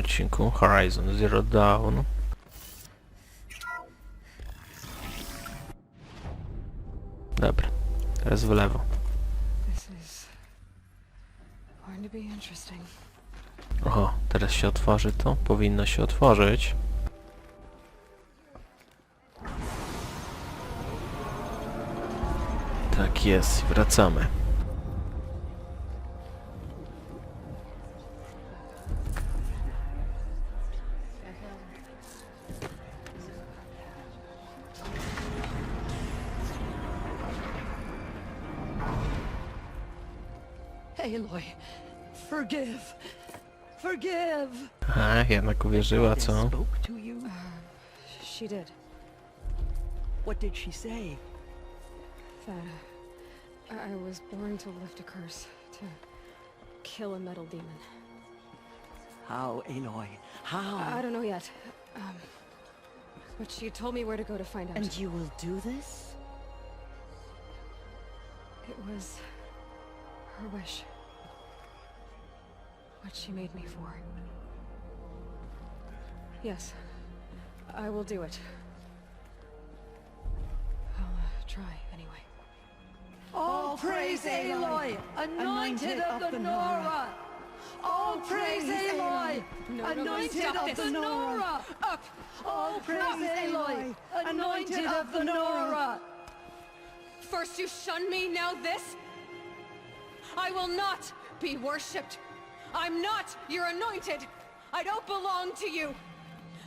odcinku Horizon Zero Dawn. Dobra, teraz w lewo. Oho, teraz się otworzy to. Powinno się otworzyć. Tak jest, wracamy. Aloy, forgive. Forgive. Ach, jednak uwierzyła, co? Spoke to you? She did. What did she say? That I was born to lift a curse, to kill a metal demon. How, Aloy? How? I don't know yet. But she told me where to go to find out. And you will do this? It was her wish. What she made me for. Yes, I will do it. I'll try anyway. All praise Aloy, anointed of the Nora! All praise Aloy, anointed of the Nora! Up! All praise Aloy, anointed of the Nora! First you shun me, now this? I will not be worshipped. I'm not your anointed. I don't belong to you.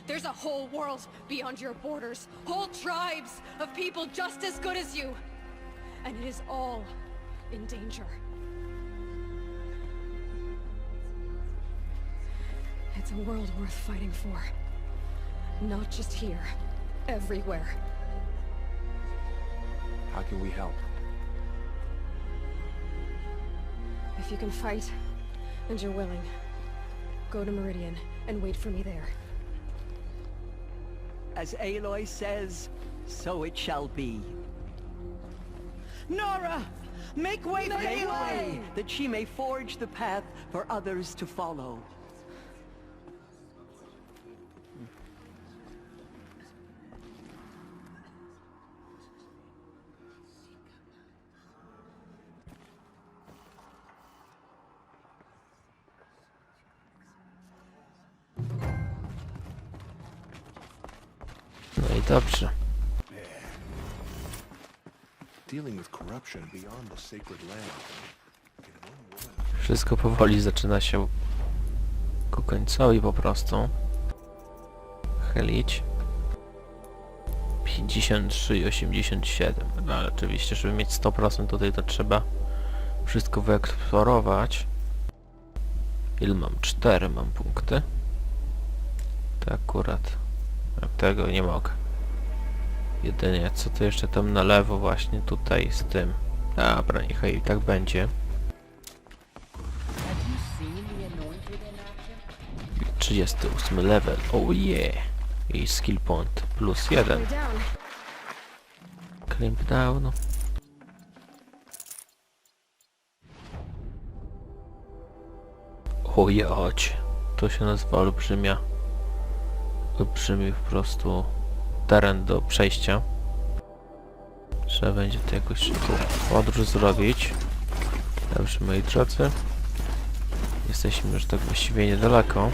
There's a whole world beyond your borders, whole tribes of people just as good as you. And it is all in danger. It's a world worth fighting for. Not just here, everywhere. How can we help? If you can fight, and you're willing, go to Meridian and wait for me there. As Aloy says, so it shall be. Nora! Make way for Aloy! That she may forge the path for others to follow. No i dobrze. Dealing with corruption beyond the sacred land. Wszystko powoli zaczyna się ku końcowi po prostu chylić. 53 i 87. No ale oczywiście, żeby mieć 100% tutaj to trzeba wszystko wyeksplorować. Ile mam? 4 mam punkty. To akurat tego nie mogę. Jedynie co to jeszcze tam na lewo właśnie tutaj z tym. Dobra, niechaj i tak będzie. 38 level, oh yeah! I skill point plus 1. Climb down. O jadź. To się nazywa olbrzymia. Olbrzymi po prostu teren do przejścia. Trzeba będzie to jakoś szybko podróż zrobić. Dobrze, moi drodzy. Jesteśmy już tak właściwie niedaleko.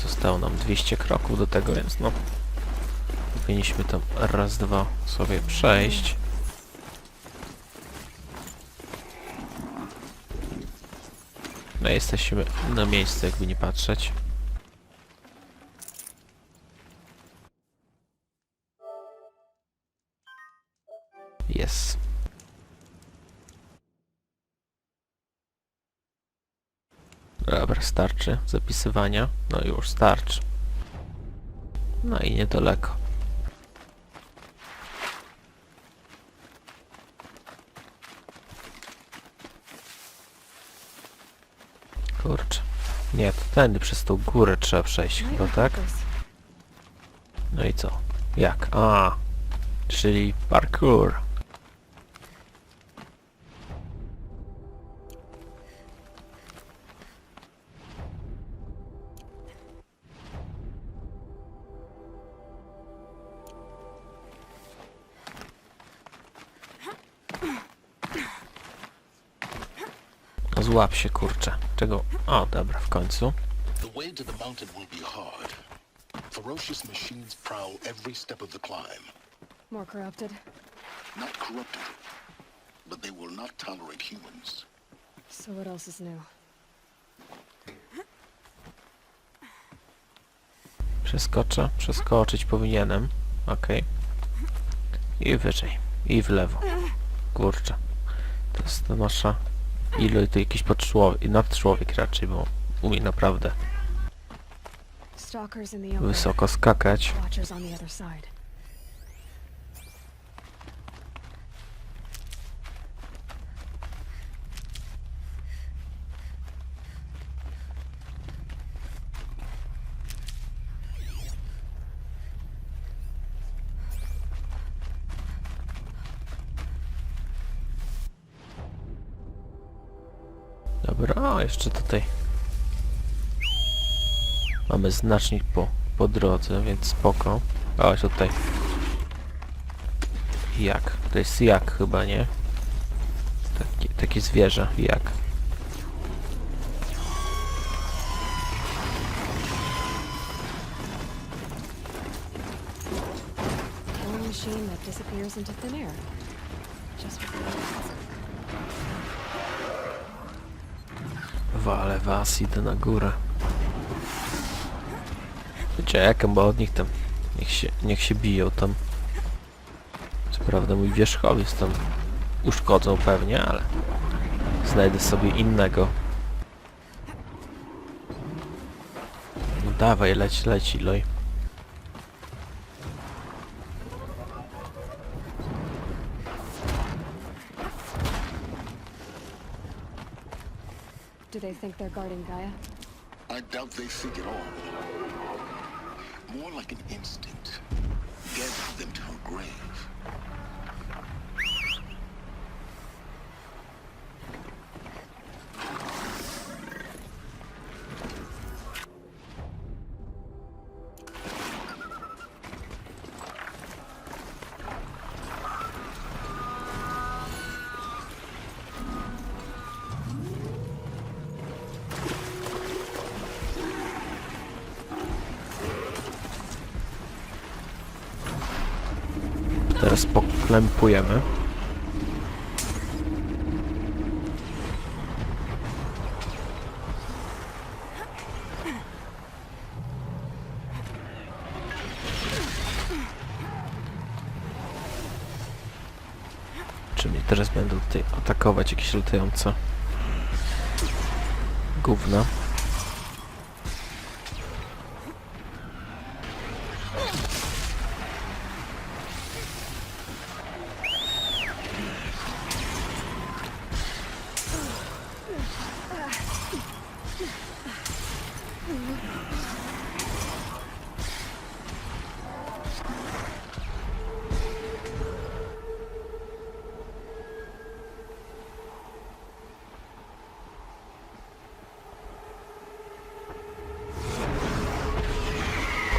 Zostało nam 200 kroków do tego, więc no powinniśmy tam raz, dwa sobie przejść. No jesteśmy na miejscu, jakby nie patrzeć. Jest. Dobra, starczy zapisywania. No już starczy. No i niedaleko. Kurczę. Nie, to tędy przez tą górę trzeba przejść chyba, tak? No i co? Jak? A, czyli parkour. Złap się, kurczę. Czego? O, dobra, w końcu. The way to the mountain will be hard. Ferocious machines prowl every step of the climb. More corrupted? Not corrupted, but they will not tolerate humans. So what else is new? Przeskoczę. Przeskoczyć powinienem. Okej. I wyżej. I w lewo. Kurczę. To jest to nasza... Ile to jakiś nadczłowiek raczej, bo umie naprawdę Stalkers in the open. wysoko skakać. Watchers on the other side. Dobra, o, jeszcze tutaj mamy znacznik po drodze, więc spoko. O, tutaj jak? To jest jak chyba, nie? Takie zwierzę, jak. One machine that disappears into thin air. Just what the others. Wale was, idę na górę. Uciekam, bo od nich tam... Niech się biją tam. Co prawda mój wierzchowiec tam uszkodzą pewnie, ale... Znajdę sobie innego. No dawaj, leć, Loj. Do they think they're guarding Gaia? I doubt they think at all. More like an instinct. Gather them to her grave. Teraz poklempujemy. Czy mnie teraz będą tutaj atakować jakieś latające gówna?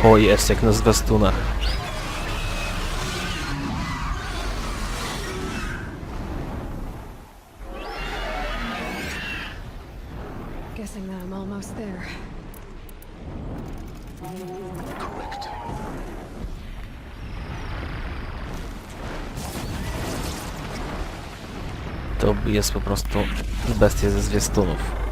O, jest jak na zwiastunach. Guessing that I'm almost there. Correct. To jest po prostu bestia ze zwiastunów.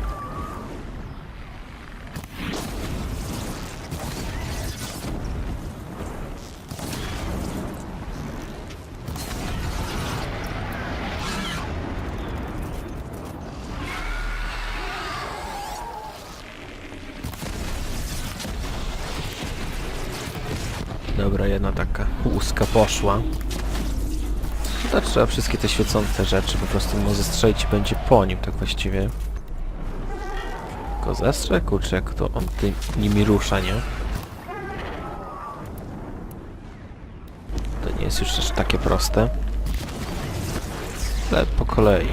Dobra, jedna taka łuska poszła. To trzeba wszystkie te świecące rzeczy po prostu mu zestrzelić i będzie po nim, tak właściwie. Tylko zestrze? Kurczę, jak to on nimi rusza, nie? To nie jest już też takie proste. Ale po kolei.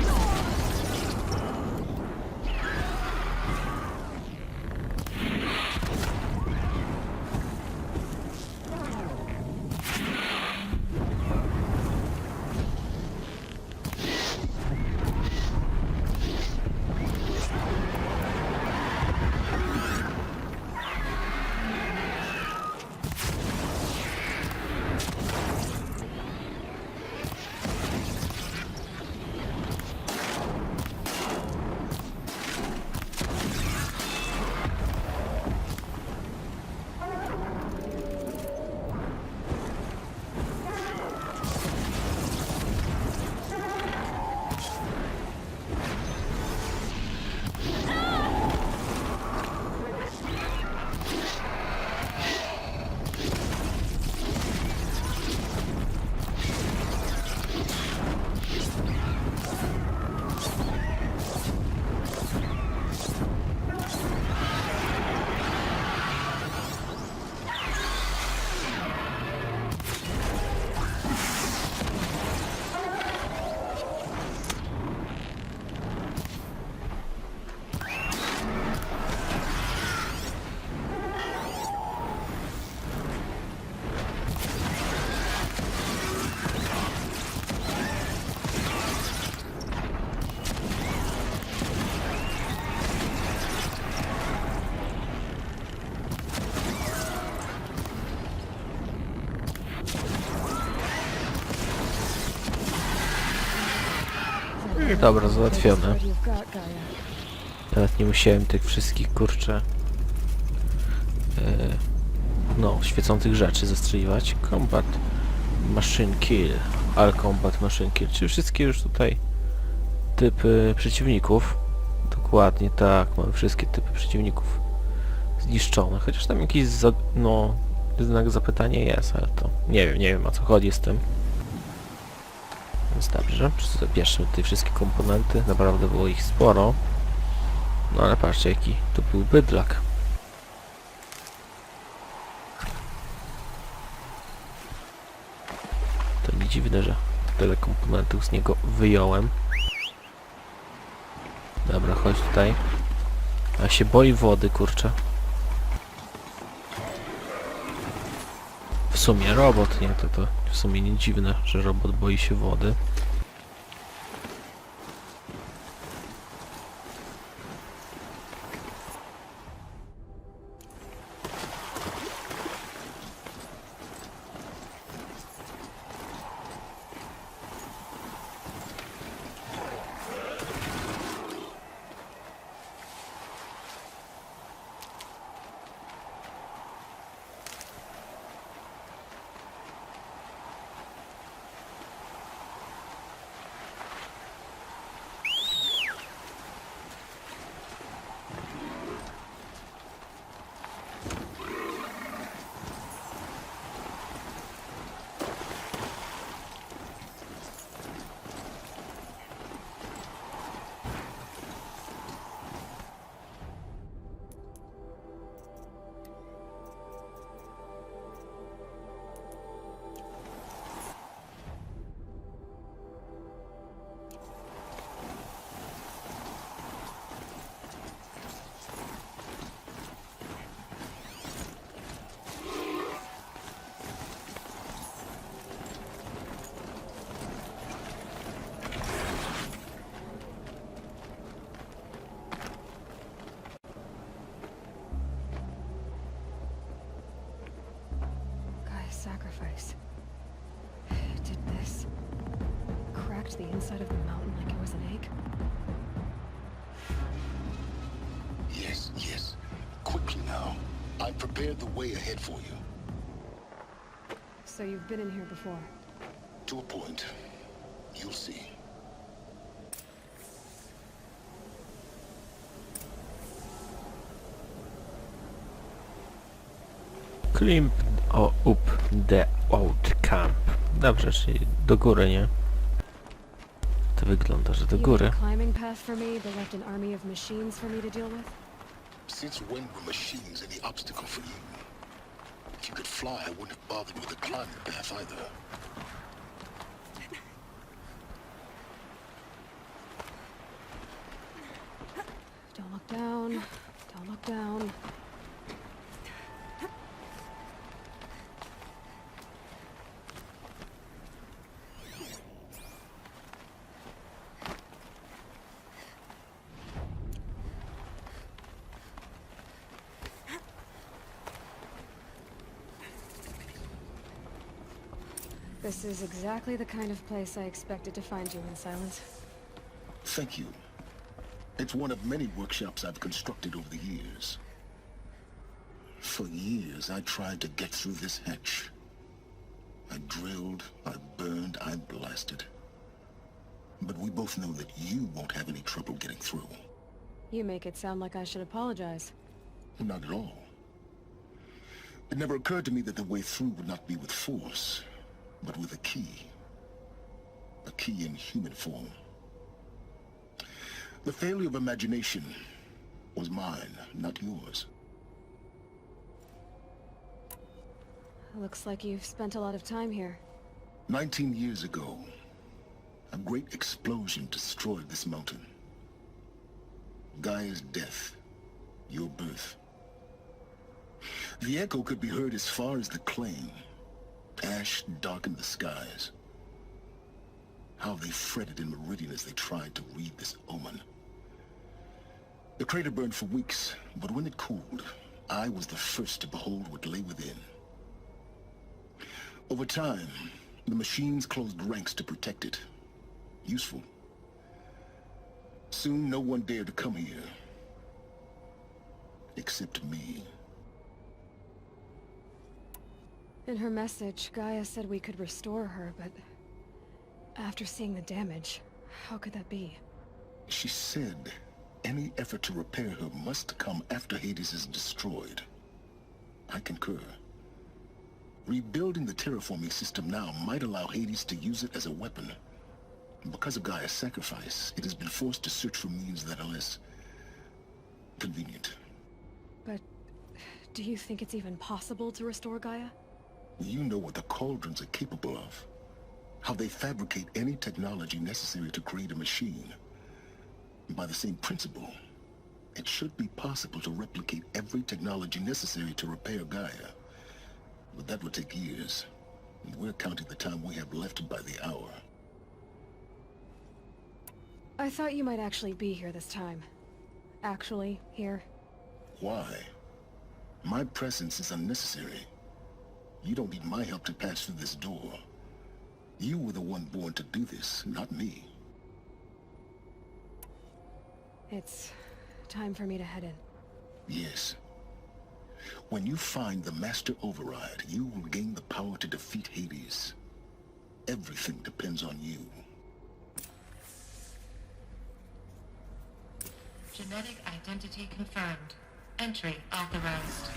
Dobra, załatwione. Teraz nie musiałem tych wszystkich, kurczę, no, świecących rzeczy zastrzeliwać. Combat Machine Kill. All Combat Machine Kill. Czyli wszystkie już tutaj typy przeciwników. Dokładnie tak, mamy wszystkie typy przeciwników zniszczone. Chociaż tam jakiś, no, znak zapytania jest, ale to nie wiem o co chodzi z tym. Więc dobrze, zabierzmy tutaj wszystkie komponenty. Naprawdę było ich sporo. No ale patrzcie, jaki to był bydlak. To nie dziwne, że tyle komponentów z niego wyjąłem. Dobra, chodź tutaj. A się boi wody, kurczę. W sumie robot, nie? To w sumie nie dziwne, że robot boi się wody. Sacrifice. Did this. Cracked the inside of the mountain like it was an egg. Yes, yes. Quickly now. I've prepared the way ahead for you. So you've been in here before? To a point. You'll see. Climb up the old camp. Dobrze, czyli do góry, nie? To wygląda, że do góry. Climbing path for me, but left an army of machines for me to deal with? Since when were machines any obstacle for you? If you could fly, I wouldn't have bothered with the climbing path either. Don't look down. Don't look down. This is exactly the kind of place I expected to find you in, Silence. Thank you. It's one of many workshops I've constructed over the years. For years, I tried to get through this hatch. I drilled, I burned, I blasted. But we both know that you won't have any trouble getting through. You make it sound like I should apologize. Not at all. It never occurred to me that the way through would not be with force, but with a key. A key in human form. The failure of imagination was mine, not yours. Looks like you've spent a lot of time here. 19 years ago, a great explosion destroyed this mountain. Gaia's death, your birth. The echo could be heard as far as the claim. Ash darkened the skies. How they fretted in Meridian as they tried to read this omen. The crater burned for weeks, but when it cooled, I was the first to behold what lay within. Over time, the machines closed ranks to protect it. Useful. Soon no one dared to come here. Except me. In her message, Gaia said we could restore her, but after seeing the damage, how could that be? She said any effort to repair her must come after Hades is destroyed. I concur. Rebuilding the terraforming system now might allow Hades to use it as a weapon. Because of Gaia's sacrifice, it has been forced to search for means that are less convenient. But do you think it's even possible to restore Gaia? You know what the cauldrons are capable of. How they fabricate any technology necessary to create a machine. By the same principle, it should be possible to replicate every technology necessary to repair Gaia. But that would take years. And we're counting the time we have left by the hour. I thought you might actually be here this time. Actually, here. Why? My presence is unnecessary. You don't need my help to pass through this door. You were the one born to do this, not me. It's time for me to head in. Yes. When you find the Master Override, you will gain the power to defeat Hades. Everything depends on you. Genetic identity confirmed. Entry authorized.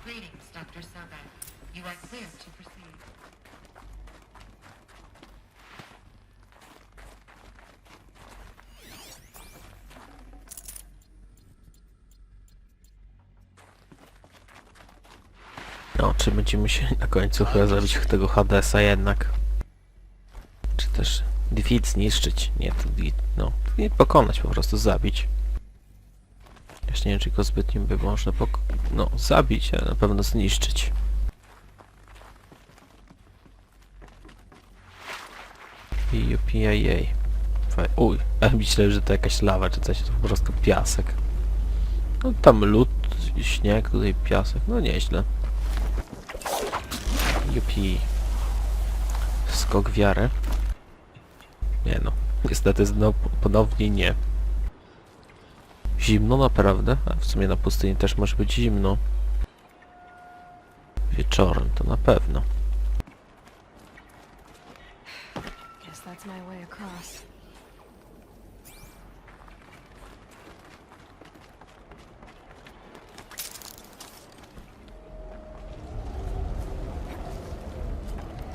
Greetings, Dr. Sobe. You are clear to proceed. No, czy będziemy się na końcu chyba zabić tego Hadesa jednak? Czy też defeat zniszczyć? Nie, to no, nie pokonać, po prostu zabić. Jeszcze nie wiem, czy go zbytnio by można no, zabić, ale na pewno zniszczyć. Jej. Uj, a myślę, że to jakaś lawa czy coś, to po prostu piasek. No tam lód, śnieg, tutaj piasek, no nieźle. Jupi. Skok wiary. Nie no, niestety znowu ponownie nie. Zimno naprawdę? A w sumie na pustyni też może być zimno. Wieczorem to na pewno. Guess that's my way across.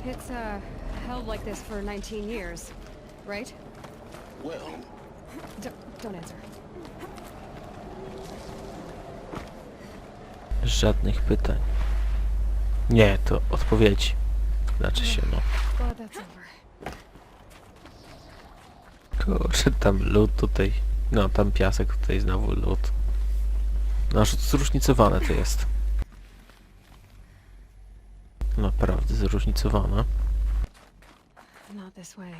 It's held like this for 19 years, right? Well, Don't answer. Żadnych pytań. Nie, to odpowiedzi. Znaczy się, no. But that's over. Kurczę, tam lód tutaj. No, tam piasek, tutaj znowu lód. No, aż zróżnicowane to jest. Naprawdę zróżnicowane. Not this way.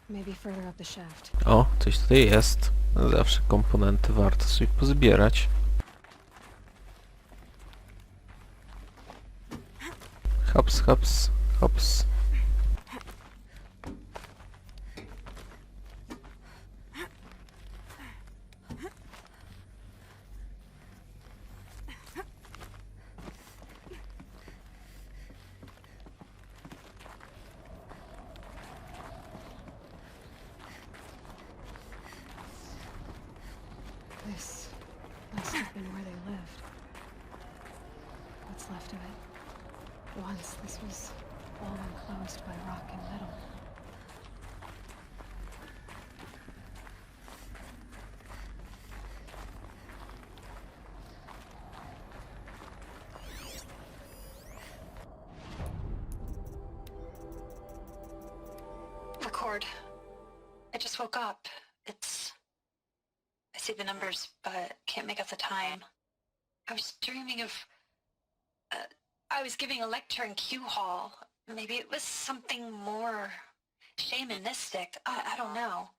Maybe further up the shaft. O, coś tutaj jest. Zawsze komponenty warto sobie pozbierać. Hops, hops, hops. This must have been where they lived. What's left of it? Once this was all enclosed by rock and metal. Record. I just woke up. I see the numbers, but can't make out the time. I was dreaming of... I was giving a lecture in Q Hall. Maybe it was something more shamanistic. I don't know.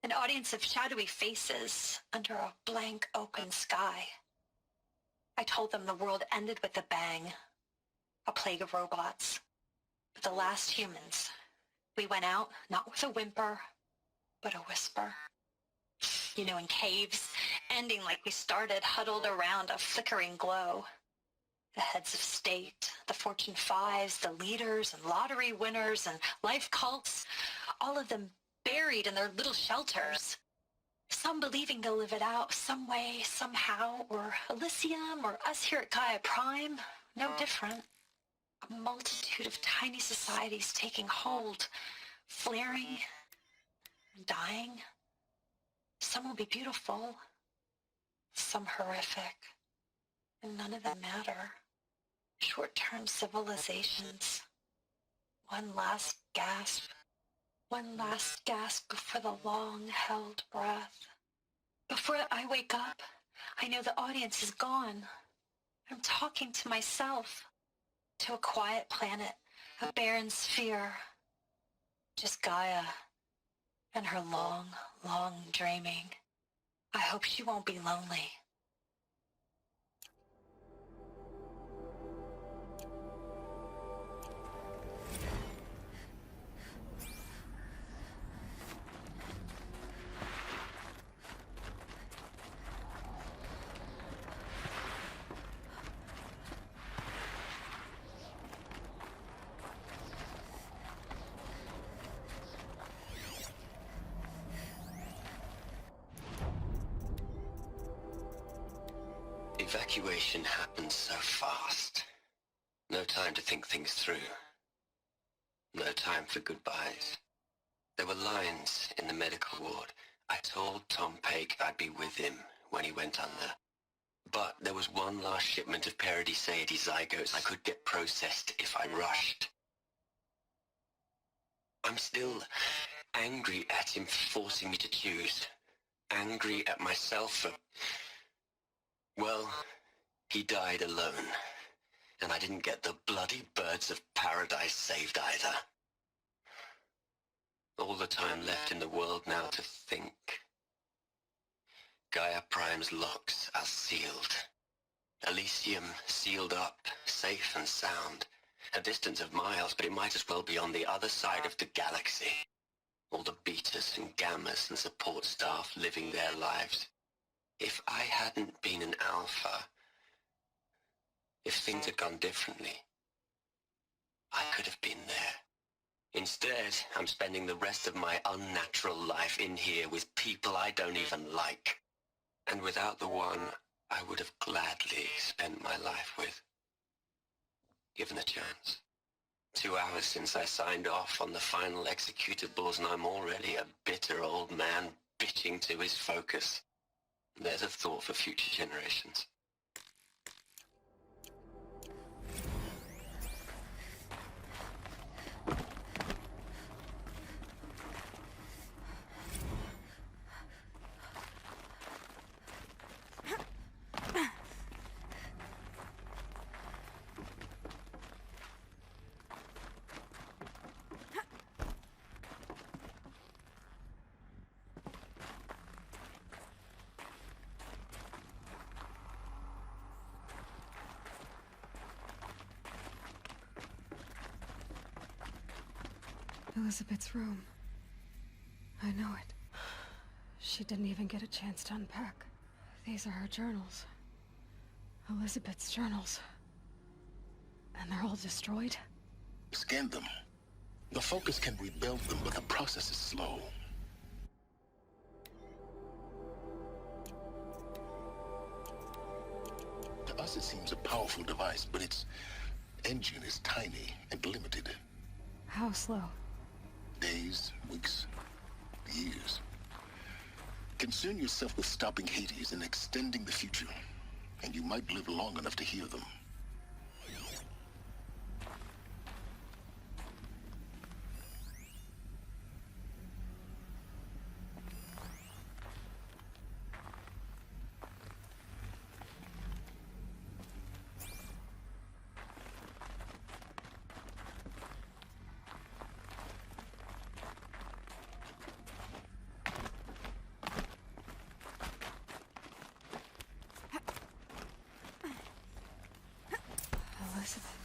An audience of shadowy faces under a blank open sky. I told them the world ended with a bang. A plague of robots. But the last humans. We went out, not with a whimper, but a whisper. you know, in caves, ending like we started, huddled around a flickering glow. The heads of state, the Fortune 5s, the leaders and lottery winners and life cults, all of them buried in their little shelters. Some believing they'll live it out some way, somehow, or Elysium, or us here at Gaia Prime, no different. A multitude of tiny societies taking hold, flaring, dying. Some will be beautiful, some horrific, and none of them matter. Short-term civilizations. One last gasp. One last gasp before the long-held breath. Before I wake up, I know the audience is gone. I'm talking to myself. To a quiet planet, a barren sphere. Just Gaia and her long, long dreaming. I hope she won't be lonely. Evacuation happened so fast. No time to think things through. No time for goodbyes. There were lines in the medical ward. I told Tom Pake I'd be with him when he went under. But there was one last shipment of Paradiseidae zygotes I could get processed if I rushed. I'm still angry at him for forcing me to choose. Angry at myself for... Well, he died alone, and I didn't get the bloody birds of paradise saved either. All the time left in the world now to think. Gaia Prime's locks are sealed. Elysium sealed up, safe and sound. A distance of miles, but it might as well be on the other side of the galaxy. All the betas and gammas and support staff living their lives. If I hadn't been an alpha, if things had gone differently, I could have been there. Instead, I'm spending the rest of my unnatural life in here with people I don't even like. And without the one I would have gladly spent my life with. Given a chance. 2 hours since I signed off on the final executables, and I'm already a bitter old man bitching to his focus. There's a thought for future generations. Elizabeth's room. I know it. She didn't even get a chance to unpack. These are her journals. Elizabeth's journals. And they're all destroyed? Scan them. The Focus can rebuild them, but the process is slow. To us it seems a powerful device, but its engine is tiny and limited. How slow? Days, weeks, years. Concern yourself with stopping Hades and extending the future, and you might live long enough to hear them. Elizabeth.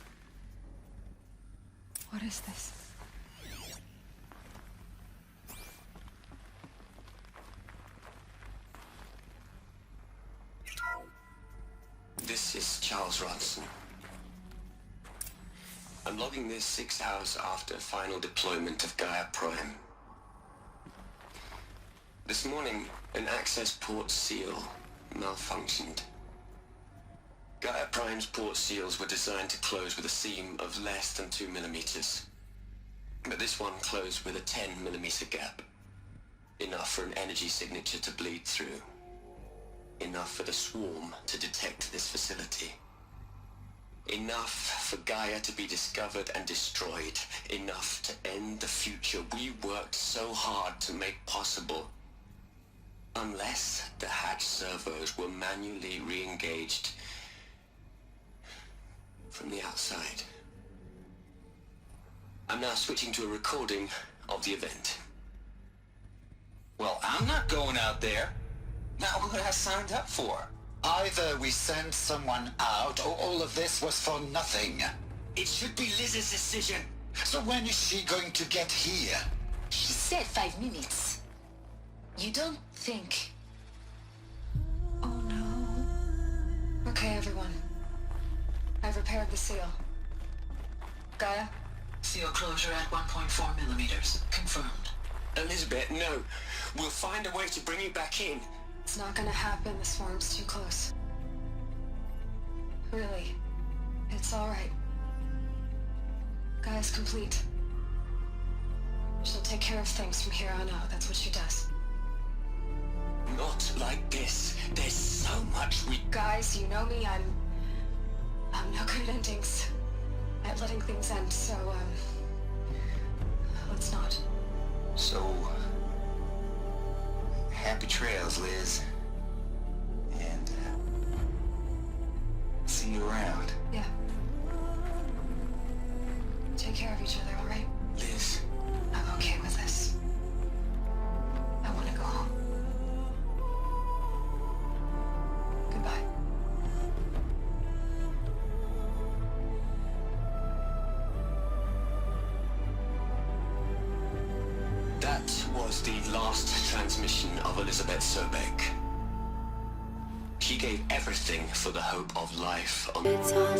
What is this? Charles Ronson. I'm logging this 6 hours after final deployment of Gaia Prime. This morning, an access port seal malfunctioned. Gaia Prime's port seals were designed to close with a seam of less than 2 millimeters. But this one closed with a 10 millimeter gap. Enough for an energy signature to bleed through. Enough for the swarm to detect this facility. Enough for Gaia to be discovered and destroyed. Enough to end the future we worked so hard to make possible. Unless the hatch servos were manually re-engaged from the outside. I'm now switching to a recording of the event. Well, I'm not going out there. Not what I signed up for. Either we send someone out, or all of this was for nothing. It should be Liz's decision. So when is she going to get here? She said 5 minutes. You don't think... Oh no. Okay, everyone. I've repaired the seal. Gaia? Seal closure at 1.4 millimeters. Confirmed. Elizabeth, no. We'll find a way to bring you back in. It's not gonna happen, the swarm's too close. Really. It's alright. Gaia's complete. She'll take care of things from here on out, that's what she does. Not like this. There's so much we... Guys, you know me, I'm no good at endings. At letting things end, so, let's not. So... happy trails, Liz. And, see you around. Yeah. Take care of each other, alright? Liz. I'm okay with this. I want to go home. Goodbye. That was the last transmission of Elizabeth Sobek. She gave everything for the hope of life on... It's all